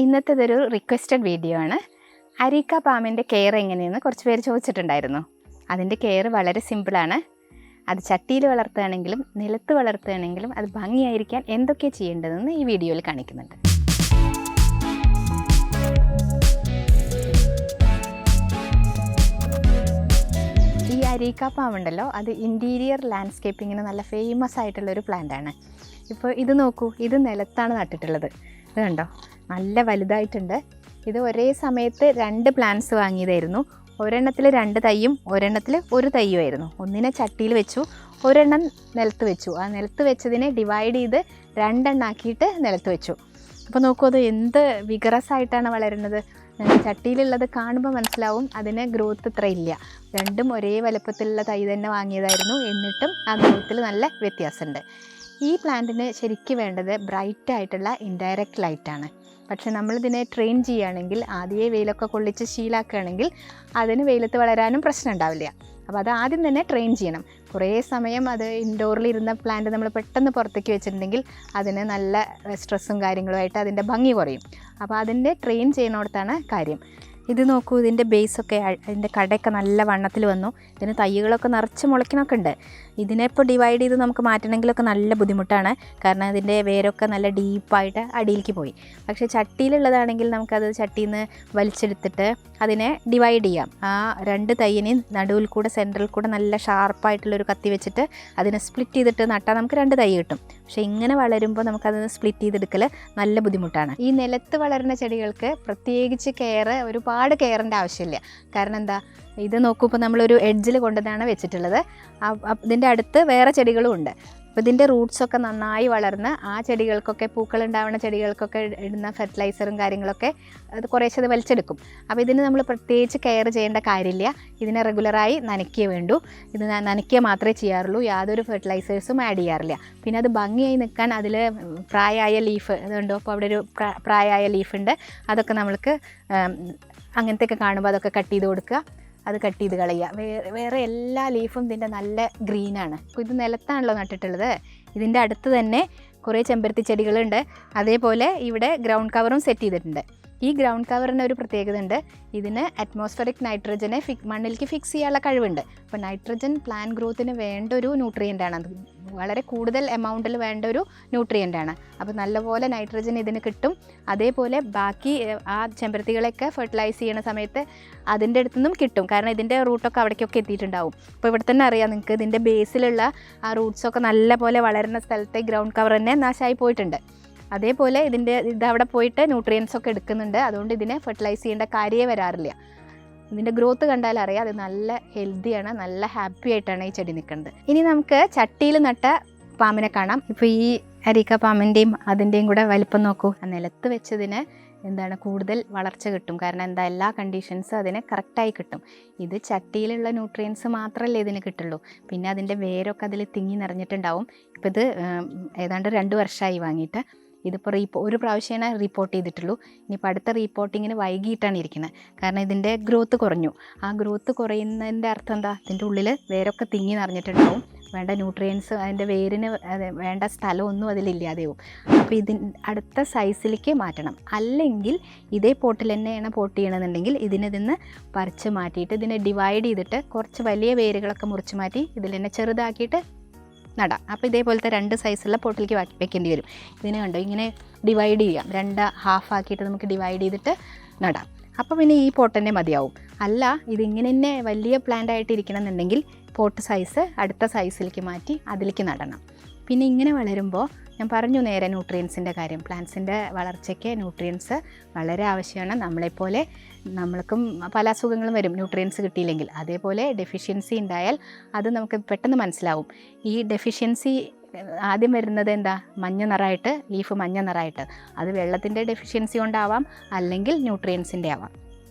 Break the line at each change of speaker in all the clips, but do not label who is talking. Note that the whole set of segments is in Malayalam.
ഇന്നത്തേതൊരു റിക്വസ്റ്റഡ് വീഡിയോ ആണ്. അരീക്ക പാമ്പിൻ്റെ കെയർ എങ്ങനെയെന്ന് കുറച്ച് പേര് ചോദിച്ചിട്ടുണ്ടായിരുന്നു. അതിൻ്റെ കെയർ വളരെ സിമ്പിളാണ്. അത് ചട്ടിയിൽ വളർത്തുകയാണെങ്കിലും നിലത്ത് വളർത്തുകയാണെങ്കിലും അത് ഭംഗിയായിരിക്കാൻ എന്തൊക്കെ ചെയ്യേണ്ടതെന്ന് ഈ വീഡിയോയിൽ കാണിക്കുന്നുണ്ട്. ഈ അരീക്ക പാമ്പുണ്ടല്ലോ, അത് ഇൻറ്റീരിയർ ലാൻഡ്സ്കേപ്പിങ്ങിന് നല്ല ഫേമസ് ആയിട്ടുള്ളൊരു പ്ലാന്റാണ്. ഇപ്പോൾ ഇത് നോക്കൂ, ഇത് നിലത്താണ് നട്ടിട്ടുള്ളത്. ഇത് കണ്ടോ, നല്ല വലുതായിട്ടുണ്ട്. ഇത് ഒരേ സമയത്ത് 2 പ്ലാന്റ്സ് വാങ്ങിയതായിരുന്നു. ഒരെണ്ണത്തിൽ 2 തൈയും ഒരെണ്ണത്തിൽ 1 തൈയുമായിരുന്നു. ഒന്നിനെ ചട്ടിയിൽ വെച്ചു, ഒരെണ്ണം നിലത്ത് വെച്ചു. ആ നിലത്ത് വെച്ചതിനെ ഡിവൈഡ് ചെയ്ത് 2 എണ്ണാക്കിയിട്ട് നിലത്ത് വെച്ചു. അപ്പോൾ നോക്കൂ, അത് എന്ത് വിഗറസ് ആയിട്ടാണ് വളരുന്നത്. ചട്ടിയിലുള്ളത് കാണുമ്പോൾ മനസ്സിലാവും അതിന് ഗ്രോത്ത് ഇത്ര ഇല്ല. രണ്ടും ഒരേ വലുപ്പത്തിലുള്ള തൈ തന്നെ വാങ്ങിയതായിരുന്നു, എന്നിട്ടും ആ ഗ്രോത്തിൽ നല്ല വ്യത്യാസമുണ്ട്. ഈ പ്ലാന്റിന് ശരിക്കും വേണ്ടത് ബ്രൈറ്റ് ആയിട്ടുള്ള ഇൻഡയറക്റ്റ് ലൈറ്റാണ്. പക്ഷെ നമ്മളിതിനെ ട്രെയിൻ ചെയ്യുകയാണെങ്കിൽ, ആദ്യമേ വെയിലൊക്കെ കൊള്ളിച്ച് ശീലാക്കുകയാണെങ്കിൽ അതിന് വെയിലത്ത് വളരാനും പ്രശ്നം ഉണ്ടാവില്ല. അപ്പോൾ അത് ആദ്യം തന്നെ ട്രെയിൻ ചെയ്യണം. കുറേ സമയം അത് ഇൻഡോറിലിരുന്ന പ്ലാന്റ് നമ്മൾ പെട്ടെന്ന് പുറത്തേക്ക് വെച്ചിട്ടുണ്ടെങ്കിൽ അതിന് നല്ല സ്ട്രെസ്സും കാര്യങ്ങളുമായിട്ട് അതിൻ്റെ ഭംഗി കുറയും. അപ്പോൾ അതിൻ്റെ ട്രെയിൻ ചെയ്യുന്നിടത്താണ് കാര്യം. ഇത് നോക്കൂ, ഇതിൻ്റെ ബേസൊക്കെ, അതിൻ്റെ കടയൊക്കെ നല്ല വണ്ണത്തിൽ വന്നു. ഇതിന് തൈകളൊക്കെ നിറച്ച് മുളയ്ക്കണമൊക്കെ ഉണ്ട്. ഇതിനെ ഇപ്പോൾ ഡിവൈഡ് ചെയ്ത് നമുക്ക് മാറ്റണമെങ്കിലൊക്കെ നല്ല ബുദ്ധിമുട്ടാണ്. കാരണം അതിൻ്റെ വേരൊക്കെ നല്ല ഡീപ്പായിട്ട് അടിയിലേക്ക് പോയി. പക്ഷേ ചട്ടിയിലുള്ളതാണെങ്കിൽ നമുക്കത് ചട്ടിയിൽ നിന്ന് വലിച്ചെടുത്തിട്ട് അതിനെ ഡിവൈഡ് ചെയ്യാം. ആ 2 തൈയിനെയും നടുവിൽ കൂടെ സെൻറ്ററിൽ കൂടെ നല്ല ഷാർപ്പായിട്ടുള്ളൊരു കത്തി വെച്ചിട്ട് അതിനെ സ്പ്ലിറ്റ് ചെയ്തിട്ട് നട്ടാൽ നമുക്ക് 2 തൈ കിട്ടും. പക്ഷേ ഇങ്ങനെ വളരുമ്പോൾ നമുക്കത് സ്പ്ലിറ്റ് ചെയ്തെടുക്കൽ നല്ല ബുദ്ധിമുട്ടാണ്. ഈ നിലത്ത് വളരുന്ന ചെടികൾക്ക് പ്രത്യേകിച്ച് ഒരുപാട് കെയറിൻ്റെ ആവശ്യമില്ല. കാരണം എന്താ, ഇത് നോക്കുമ്പോൾ നമ്മളൊരു എഡ്ജിൽ കൊണ്ടുതന്നെയാണ് വെച്ചിട്ടുള്ളത്. ഇതിൻ്റെ അടുത്ത് വേറെ ചെടികളും ഉണ്ട്. അപ്പോൾ ഇതിൻ്റെ റൂട്ട്സൊക്കെ നന്നായി വളർന്ന് ആ ചെടികൾക്കൊക്കെ, പൂക്കളുണ്ടാവുന്ന ചെടികൾക്കൊക്കെ ഇടുന്ന ഫെർട്ടിലൈസറും കാര്യങ്ങളൊക്കെ അത് കുറേശ്ശെ അത് വലിച്ചെടുക്കും. അപ്പോൾ ഇതിന് നമ്മൾ പ്രത്യേകിച്ച് കെയർ ചെയ്യേണ്ട കാര്യമില്ല. ഇതിനെ റെഗുലറായി നനയ്ക്കേ വേണ്ടൂ. ഇത് നനയ്ക്കുക മാത്രമേ ചെയ്യാറുള്ളൂ, യാതൊരു ഫെർട്ടിലൈസേഴ്സും ആഡ് ചെയ്യാറില്ല. പിന്നെ അത് ഭംഗിയായി നിൽക്കാൻ അതിൽ പ്രായമായ ലീഫ് അതുകൊണ്ടോ, അപ്പോൾ അവിടെ ഒരു പ്രായമായ ലീഫുണ്ട്. അതൊക്കെ നമ്മൾക്ക് അങ്ങനത്തെയൊക്കെ കാണുമ്പോൾ അതൊക്കെ കട്ട് ചെയ്ത് കൊടുക്കുക. അത് കട്ട് ചെയ്ത് കളയുക. വേറെ എല്ലാ ലീഫും ഇതിൻ്റെ നല്ല ഗ്രീനാണ്. അപ്പോൾ ഇത് നിലത്താണല്ലോ നട്ടിട്ടുള്ളത്. ഇതിൻ്റെ അടുത്ത് തന്നെ കുറേ ചെമ്പരത്തി ചെടികളുണ്ട്. അതേപോലെ ഇവിടെ ഗ്രൗണ്ട് കവറും സെറ്റ് ചെയ്തിട്ടുണ്ട്. ഈ ഗ്രൗണ്ട് കവറിന് ഒരു പ്രത്യേകത ഉണ്ട്. ഇതിന് അറ്റ്മോസ്ഫറിക് നൈട്രജനെ മണ്ണിലേക്ക് ഫിക്സ് ചെയ്യാനുള്ള കഴിവുണ്ട്. അപ്പോൾ നൈട്രജൻ പ്ലാന്റ് ഗ്രോത്തിന് വേണ്ട ഒരു ന്യൂട്രിയൻ്റാണ്. അത് വളരെ കൂടുതൽ എമൗണ്ടിൽ വേണ്ട ഒരു ന്യൂട്രിയൻ്റാണ്. അപ്പോൾ നല്ലപോലെ നൈട്രജൻ ഇതിന് കിട്ടും. അതേപോലെ ബാക്കി ആ ചെമ്പരത്തികളൊക്കെ ഫെർട്ടിലൈസ് ചെയ്യുന്ന സമയത്ത് അതിൻ്റെ അടുത്തു നിന്നും കിട്ടും. കാരണം ഇതിൻ്റെ റൂട്ടൊക്കെ അവിടേക്കൊക്കെ എത്തിയിട്ടുണ്ടാവും. അപ്പോൾ ഇവിടെ തന്നെ അറിയാം നിങ്ങൾക്ക്, ഇതിൻ്റെ ബേസിലുള്ള ആ റൂട്ട്സൊക്കെ നല്ലപോലെ വളരുന്ന സ്ഥലത്തെ ഗ്രൗണ്ട് കവർ തന്നെ നാശമായി പോയിട്ടുണ്ട്. അതേപോലെ ഇതവിടെ പോയിട്ട് ന്യൂട്രിയൻസൊക്കെ എടുക്കുന്നുണ്ട്. അതുകൊണ്ട് ഇതിനെ ഫെർട്ടിലൈസ് ചെയ്യേണ്ട കാര്യമേ വരാറില്ല. ഇതിൻ്റെ ഗ്രോത്ത് കണ്ടാൽ അറിയാം, അത് നല്ല ഹെൽത്തിയാണ്, നല്ല ഹാപ്പി ആയിട്ടാണ് ഈ ചെടി നിൽക്കുന്നത്. ഇനി നമുക്ക് ചട്ടിയിൽ നട്ട പാമ്പിനെ കാണാം. ഇപ്പോൾ ഈ അരീക്ക പാമ്പിൻ്റെയും അതിൻ്റെയും കൂടെ വലിപ്പം നോക്കൂ. നിലത്ത് വെച്ചതിന് കൂടുതൽ വളർച്ച കിട്ടും. കാരണം എല്ലാ കണ്ടീഷൻസും അതിന് കറക്റ്റായി കിട്ടും. ഇത് ചട്ടിയിലുള്ള ന്യൂട്രിയൻസ് മാത്രമല്ലേ ഇതിന് കിട്ടുള്ളൂ. പിന്നെ അതിൻ്റെ വേരൊക്കെ അതിൽ തിങ്ങി നിറഞ്ഞിട്ടുണ്ടാവും. ഇപ്പോൾ ഇത് ഏതാണ്ട് 2 വർഷമായി വാങ്ങിയിട്ട്. ഇതിപ്പോൾ ഒരു പ്രാവശ്യമേ റിപ്പോർട്ട് ചെയ്തിട്ടുള്ളൂ. ഇനിയിപ്പോൾ അടുത്ത റിപ്പോർട്ടിങ്ങിന് വൈകിട്ടാണ് ഇരിക്കുന്നത്. കാരണം ഇതിൻ്റെ ഗ്രോത്ത് കുറഞ്ഞു. ആ ഗ്രോത്ത് കുറയുന്നതിൻ്റെ അർത്ഥം എന്താ, ഇതിൻ്റെ ഉള്ളിൽ വേരൊക്കെ തിങ്ങി നിറഞ്ഞിട്ടുണ്ടാവും. വേണ്ട ന്യൂട്രിയൻസ്, അതിൻ്റെ വേരിന് വേണ്ട സ്ഥലമൊന്നും അതിലില്ലാതെയാവും. അപ്പോൾ അടുത്ത സൈസിലേക്ക് മാറ്റണം. അല്ലെങ്കിൽ ഇതേ പോട്ടിൽ തന്നെയാണ് പോട്ട് ചെയ്യണമെന്നുണ്ടെങ്കിൽ ഇതിനെ പറിച്ച് മാറ്റിയിട്ട് ഇതിനെ ഡിവൈഡ് ചെയ്തിട്ട് കുറച്ച് വലിയ വേരുകളൊക്കെ മുറിച്ച് മാറ്റി ഇതിൽ തന്നെ ചെറുതാക്കിയിട്ട് നടാം. അപ്പോൾ ഇതേപോലത്തെ 2 സൈസുള്ള പോട്ടിലേക്ക് വെക്കേണ്ടി വരും. ഇതിനെ കണ്ടോ, ഇങ്ങനെ ഡിവൈഡ് ചെയ്യാം. 2 ഹാഫ് ആക്കിയിട്ട് നമുക്ക് ഡിവൈഡ് ചെയ്തിട്ട് നടാം. അപ്പോൾ പിന്നെ ഈ പോട്ട് തന്നെ മതിയാവും. അല്ല, ഇതിങ്ങനെ തന്നെ വലിയ പ്ലാന്റ് ആയിട്ട് ഇരിക്കണമെന്നുണ്ടെങ്കിൽ പോട്ട് സൈസ് അടുത്ത സൈസിലേക്ക് മാറ്റി അതിലേക്ക് നടണം. പിന്നെ ഇങ്ങനെ വളരുമ്പോൾ ഞാൻ പറഞ്ഞു നേരെ ന്യൂട്രിയൻസിൻ്റെ കാര്യം. പ്ലാന്റ്സിൻ്റെ വളർച്ചയ്ക്ക് ന്യൂട്രിയൻസ് വളരെ ആവശ്യമാണ്. നമ്മൾക്കും പല അസുഖങ്ങളും വരും ന്യൂട്രിയൻസ് കിട്ടിയില്ലെങ്കിൽ. അതേപോലെ ഡെഫിഷ്യൻസി ഉണ്ടായാൽ അത് നമുക്ക് പെട്ടെന്ന് മനസ്സിലാവും. ഈ ഡെഫിഷ്യൻസി ആദ്യം വരുന്നത് എന്താ, മഞ്ഞ നിറമായിട്ട്, ലീഫ് മഞ്ഞ നിറമായിട്ട്. അത് വെള്ളത്തിൻ്റെ ഡെഫിഷ്യൻസി കൊണ്ടാവാം, അല്ലെങ്കിൽ ന്യൂട്രിയൻസിൻ്റെ ആവാം.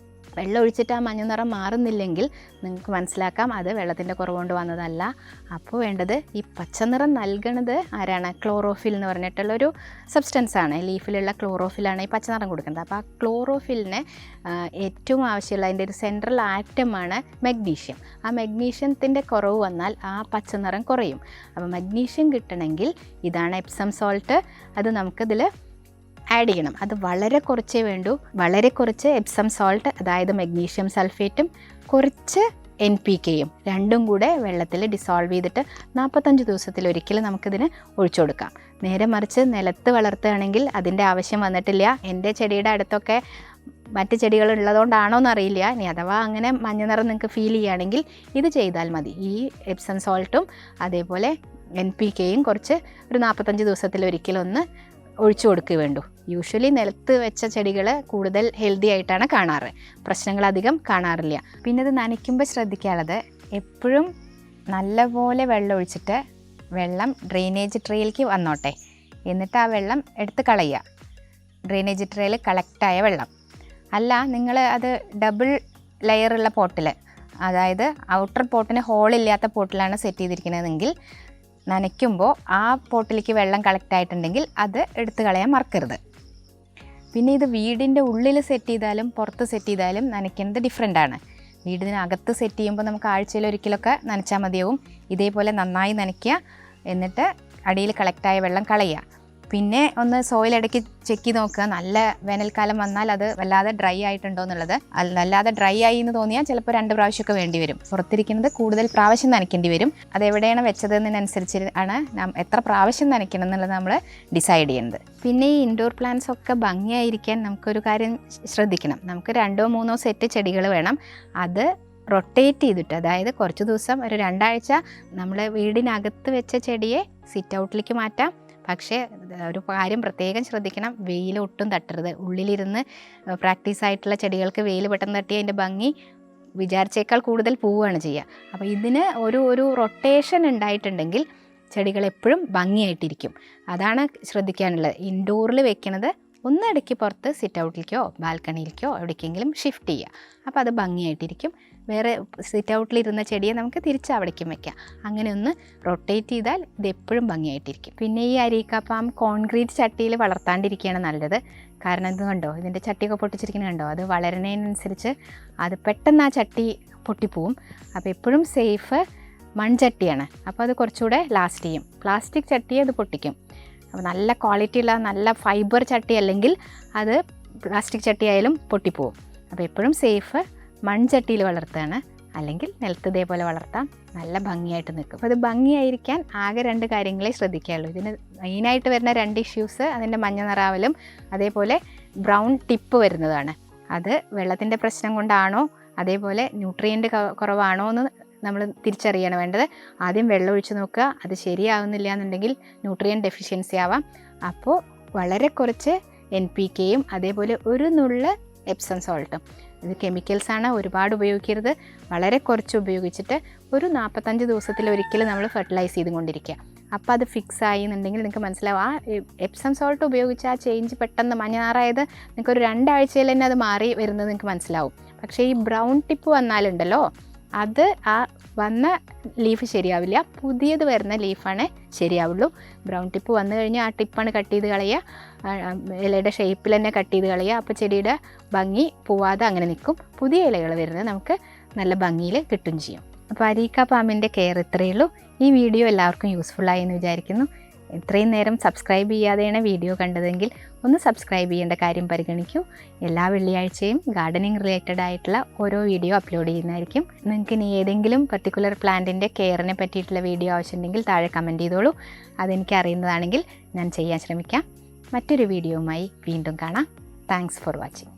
വെള്ളം ഒഴിച്ചിട്ട് ആ മഞ്ഞ നിറം മാറുന്നില്ലെങ്കിൽ നിങ്ങൾക്ക് മനസ്സിലാക്കാം അത് വെള്ളത്തിൻ്റെ കുറവ് കൊണ്ട് വന്നതല്ല. അപ്പോൾ വേണ്ടത് ഈ പച്ചനിറം നൽകണത് ആരാണ്, ക്ലോറോഫിൽ എന്ന് പറഞ്ഞിട്ടുള്ളൊരു സബ്സ്റ്റൻസാണ്. ലീഫിലുള്ള ക്ലോറോഫിലാണ് ഈ പച്ചനിറം കൊടുക്കുന്നത്. അപ്പോൾ ആ ക്ലോറോഫിലിന് ഏറ്റവും ആവശ്യമുള്ള അതിൻ്റെ ഒരു സെൻട്രൽ ആറ്റമാണ് മഗ്നീഷ്യം. ആ മഗ്നീഷ്യത്തിൻ്റെ കുറവ് വന്നാൽ ആ പച്ചനിറം കുറയും. അപ്പോൾ മഗ്നീഷ്യം കിട്ടണമെങ്കിൽ ഇതാണ് എപ്സം സോൾട്ട്. അത് നമുക്കിതിൽ ആഡ് ചെയ്യണം. അത് വളരെ കുറച്ചേ വേണ്ടൂ. വളരെ കുറച്ച് എപ്സം സോൾട്ട്, അതായത് മഗ്നീഷ്യം സൾഫേറ്റും കുറച്ച് NPKയും രണ്ടും കൂടെ വെള്ളത്തിൽ ഡിസോൾവ് ചെയ്തിട്ട് 45 ദിവസത്തിലൊരിക്കൽ നമുക്കിതിന് ഒഴിച്ചു കൊടുക്കാം. നേരെ മറിച്ച് നിലത്ത് വളർത്തുകയാണെങ്കിൽ അതിൻ്റെ ആവശ്യം വന്നിട്ടില്ല. എൻ്റെ ചെടിയുടെ അടുത്തൊക്കെ മറ്റ് ചെടികൾ ഉള്ളതുകൊണ്ടാണോ എന്നറിയില്ല. ഇനി അഥവാ അങ്ങനെ മഞ്ഞ നിറം നിങ്ങൾക്ക് ഫീൽ ചെയ്യുകയാണെങ്കിൽ ഇത് ചെയ്താൽ മതി. ഈ എപ്സം സോൾട്ടും അതേപോലെ NPKയും കുറച്ച് ഒരു 45 ദിവസത്തിലൊരിക്കലൊന്ന് ഒഴിച്ചു കൊടുക്കുക വേണ്ടു. യൂഷ്വലി നിലത്ത് വെച്ച ചെടികൾ കൂടുതൽ ഹെൽത്തി ആയിട്ടാണ് കാണാറ്, പ്രശ്നങ്ങളധികം കാണാറില്ല. പിന്നെ ഇത് നനയ്ക്കുമ്പോൾ ശ്രദ്ധിക്കാനുള്ളത്, എപ്പോഴും നല്ലപോലെ വെള്ളം ഒഴിച്ചിട്ട് വെള്ളം ഡ്രെയിനേജ് ട്രേയിലേക്ക് വന്നോട്ടെ, എന്നിട്ട് ആ വെള്ളം എടുത്ത് കളയുക. ഡ്രെയിനേജ് ട്രേയിൽ കളക്റ്റായ വെള്ളം അല്ല, നിങ്ങൾ അത് ഡബിൾ ലെയറുള്ള പോട്ടിൽ, അതായത് ഔട്ടർ പോട്ടിന് ഹോളില്ലാത്ത പോട്ടിലാണ് സെറ്റ് ചെയ്തിരിക്കുന്നതെങ്കിൽ നനയ്ക്കുമ്പോൾ ആ പോട്ടിലേക്ക് വെള്ളം കളക്റ്റ് ആയിട്ടുണ്ടെങ്കിൽ അത് എടുത്ത് കളയാൻ മറക്കരുത്. പിന്നെ ഇത് വീടിൻ്റെ ഉള്ളിൽ സെറ്റ് ചെയ്താലും പുറത്ത് സെറ്റ് ചെയ്താലും നനയ്ക്കുന്നത് ഡിഫറെൻ്റ് ആണ്. വീടിനകത്ത് സെറ്റ് ചെയ്യുമ്പോൾ നമുക്ക് ആഴ്ചയിലൊരിക്കലൊക്കെ നനച്ചാൽ മതിയാവും. ഇതേപോലെ നന്നായി നനയ്ക്കുക, എന്നിട്ട് അടിയിൽ കളക്റ്റായ വെള്ളം കളയുക. പിന്നെ ഒന്ന് സോയിൽ ഇടയ്ക്ക് ചെക്ക് ചെയ്ത് നോക്കുക. നല്ല വേനൽക്കാലം വന്നാൽ അത് വല്ലാതെ ഡ്രൈ ആയിട്ടുണ്ടോ എന്നുള്ളത്. വല്ലാതെ ഡ്രൈ ആയി എന്ന് തോന്നിയാൽ ചിലപ്പോൾ 2 പ്രാവശ്യമൊക്കെ വേണ്ടി വരും. പുറത്തിരിക്കുന്നത് കൂടുതൽ പ്രാവശ്യം നനയ്ക്കേണ്ടി വരും. അതെവിടെയാണ് വെച്ചതെന്നതിനനുസരിച്ച് ആണ് എത്ര പ്രാവശ്യം നനയ്ക്കണം എന്നുള്ളത് നമ്മൾ ഡിസൈഡ് ചെയ്യുന്നത്. പിന്നെ ഈ ഇൻഡോർ പ്ലാന്റ്സ് ഒക്കെ ഭംഗിയായിരിക്കാൻ നമുക്കൊരു കാര്യം ശ്രദ്ധിക്കണം. നമുക്ക് 2-3 സെറ്റ് ചെടികൾ വേണം. അത് റൊട്ടേറ്റ് ചെയ്തിട്ട്, അതായത് കുറച്ച് ദിവസം ഒരു 2 ആഴ്ച നമ്മൾ വീടിനകത്ത് വെച്ച ചെടിയെ സിറ്റ് ഔട്ടിലേക്ക് മാറ്റാം. പക്ഷേ ഒരു കാര്യം പ്രത്യേകം ശ്രദ്ധിക്കണം, വെയിൽ ഒട്ടും തട്ടരുത്. ഉള്ളിലിരുന്ന് പ്രാക്ടീസ് ആയിട്ടുള്ള ചെടികൾക്ക് വെയിൽ പെട്ടെന്ന് തട്ടി അതിൻ്റെ ഭംഗി വിചാരിച്ചേക്കാൾ കൂടുതൽ പോവുകയാണ് ചെയ്യുക. അപ്പോൾ ഇതിന് ഒരു റൊട്ടേഷൻ ഉണ്ടായിട്ടുണ്ടെങ്കിൽ ചെടികൾ എപ്പോഴും ഭംഗിയായിട്ടിരിക്കും. അതാണ് ശ്രദ്ധിക്കാനുള്ളത്. ഇൻഡോറിൽ വെക്കുന്നത് ഒന്ന് ഇടയ്ക്ക് പുറത്ത് സിറ്റ് ഔട്ടിലേക്കോ ബാൽക്കണിയിലേക്കോ എവിടേക്കെങ്കിലും ഷിഫ്റ്റ് ചെയ്യുക. അപ്പോൾ അത് ഭംഗിയായിട്ടിരിക്കും. വേറെ സിറ്റ് ഔട്ടിലിരുന്ന ചെടിയെ നമുക്ക് തിരിച്ച് അവിടേക്കും വയ്ക്കാം. അങ്ങനെ ഒന്ന് റൊട്ടേറ്റ് ചെയ്താൽ ഇത് എപ്പോഴും ഭംഗിയായിട്ടിരിക്കും. പിന്നെ ഈ അരീക്ക പാം കോൺക്രീറ്റ് ചട്ടിയിൽ വളർത്താണ്ടിരിക്കുകയാണ് നല്ലത്. കാരണം ഇത് കണ്ടോ, ഇതിൻ്റെ ചട്ടിയൊക്കെ പൊട്ടിച്ചിരിക്കുന്നത് കണ്ടോ, അത് വളരുന്നതിനനുസരിച്ച് അത് പെട്ടെന്ന് ആ ചട്ടി പൊട്ടിപ്പോവും. അപ്പോൾ എപ്പോഴും സേഫ് മൺചട്ടിയാണ്. അപ്പോൾ അത് കുറച്ചുകൂടെ ലാസ്റ്റ് ചെയ്യും. പ്ലാസ്റ്റിക് ചട്ടിയെ അത് പൊട്ടിക്കും. അപ്പോൾ നല്ല ക്വാളിറ്റിയുള്ള നല്ല ഫൈബർ ചട്ടി അല്ലെങ്കിൽ അത് പ്ലാസ്റ്റിക് ചട്ടി ആയാലും പൊട്ടിപ്പോവും. അപ്പോൾ എപ്പോഴും സേഫ് മൺചട്ടിയിൽ വളർത്തുകയാണ്. അല്ലെങ്കിൽ നിലത്ത് ഇതേപോലെ വളർത്താം, നല്ല ഭംഗിയായിട്ട് നിൽക്കും. അപ്പോൾ അത് ഭംഗിയായിരിക്കാൻ ആകെ 2 കാര്യങ്ങളെ ശ്രദ്ധിക്കാനുള്ളൂ. ഇതിന് മെയിനായിട്ട് വരുന്ന 2 ഇഷ്യൂസ് അതിൻ്റെ മഞ്ഞ നിറാവലും അതേപോലെ ബ്രൗൺ ടിപ്പ് വരുന്നതാണ്. അത് വെള്ളത്തിൻ്റെ പ്രശ്നം കൊണ്ടാണോ അതേപോലെ ന്യൂട്രിയൻ്റ് കുറവാണോ എന്ന് നമ്മൾ തിരിച്ചറിയണം വേണ്ടത്. ആദ്യം വെള്ളം ഒഴിച്ച് നോക്കുക. അത് ശരിയാവുന്നില്ല എന്നുണ്ടെങ്കിൽ ന്യൂട്രിയൻ ഡെഫിഷ്യൻസി ആവാം. അപ്പോൾ വളരെ കുറച്ച് NPKയും അതേപോലെ ഒരു നുള്ള് എപ്സം സോൾട്ടും. ഇത് കെമിക്കൽസാണ്, ഒരുപാട് ഉപയോഗിക്കരുത്. വളരെ കുറച്ച് ഉപയോഗിച്ചിട്ട് ഒരു 45 ദിവസത്തിലൊരിക്കൽ നമ്മൾ ഫെർട്ടിലൈസ് ചെയ്തുകൊണ്ടിരിക്കുക. അപ്പോൾ അത് ഫിക്സ് ആയി എന്നുണ്ടെങ്കിൽ നിങ്ങൾക്ക് മനസ്സിലാവും. ആ എപ്സം സോൾട്ട് ഉപയോഗിച്ച് ആ ചേഞ്ച് പെട്ടെന്ന് മഞ്ഞാറായത് നിങ്ങൾക്കൊരു 2 ആഴ്ചയിൽ തന്നെ അത് മാറി വരുന്നത് നിങ്ങൾക്ക് മനസ്സിലാവും. പക്ഷേ ഈ ബ്രൗൺ ടിപ്പ് വന്നാലുണ്ടല്ലോ, അത് ആ വന്ന ലീഫ് ശരിയാവില്ല, പുതിയത് വരുന്ന ലീഫാണ് ശരിയാവുള്ളൂ. ബ്രൗൺ ടിപ്പ് വന്നു കഴിഞ്ഞാൽ ആ ടിപ്പാണ് കട്ട് ചെയ്ത് കളയുക, ഇലയുടെ ഷേപ്പിൽ തന്നെ കട്ട് ചെയ്ത് കളയുക. അപ്പോൾ ചെടിയുടെ ഭംഗി പോവാതെ അങ്ങനെ നിൽക്കും. പുതിയ ഇലകൾ വരുന്നത് നമുക്ക് നല്ല ഭംഗിയിൽ കിട്ടും ചെയ്യും. അപ്പോൾ അരീക്ക പാമ്പിൻ്റെ കെയർ ഇത്രയേ ഉള്ളൂ. ഈ വീഡിയോ എല്ലാവർക്കും യൂസ്ഫുള്ളായി എന്ന് വിചാരിക്കുന്നു. ഇത്രയും നേരം സബ്സ്ക്രൈബ് ചെയ്യാതെയാണ് വീഡിയോ കണ്ടതെങ്കിൽ ഒന്ന് സബ്സ്ക്രൈബ് ചെയ്യേണ്ട കാര്യം പരിഗണിക്കൂ. എല്ലാ വെള്ളിയാഴ്ചയും ഗാർഡനിങ് റിലേറ്റഡ് ആയിട്ടുള്ള ഓരോ വീഡിയോ അപ്ലോഡ് ചെയ്യുന്നതായിരിക്കും. നിങ്ങൾക്ക് ഇനി ഏതെങ്കിലും പർട്ടിക്കുലർ പ്ലാന്റിൻ്റെ കെയറിനെ പറ്റിയിട്ടുള്ള വീഡിയോ ആവശ്യമുണ്ടെങ്കിൽ താഴെ കമൻറ്റ് ചെയ്തോളൂ. അതെനിക്ക് അറിയുന്നതാണെങ്കിൽ ഞാൻ ചെയ്യാൻ ശ്രമിക്കാം. മറ്റൊരു വീഡിയോയുമായി വീണ്ടും കാണാം. Thanks for watching.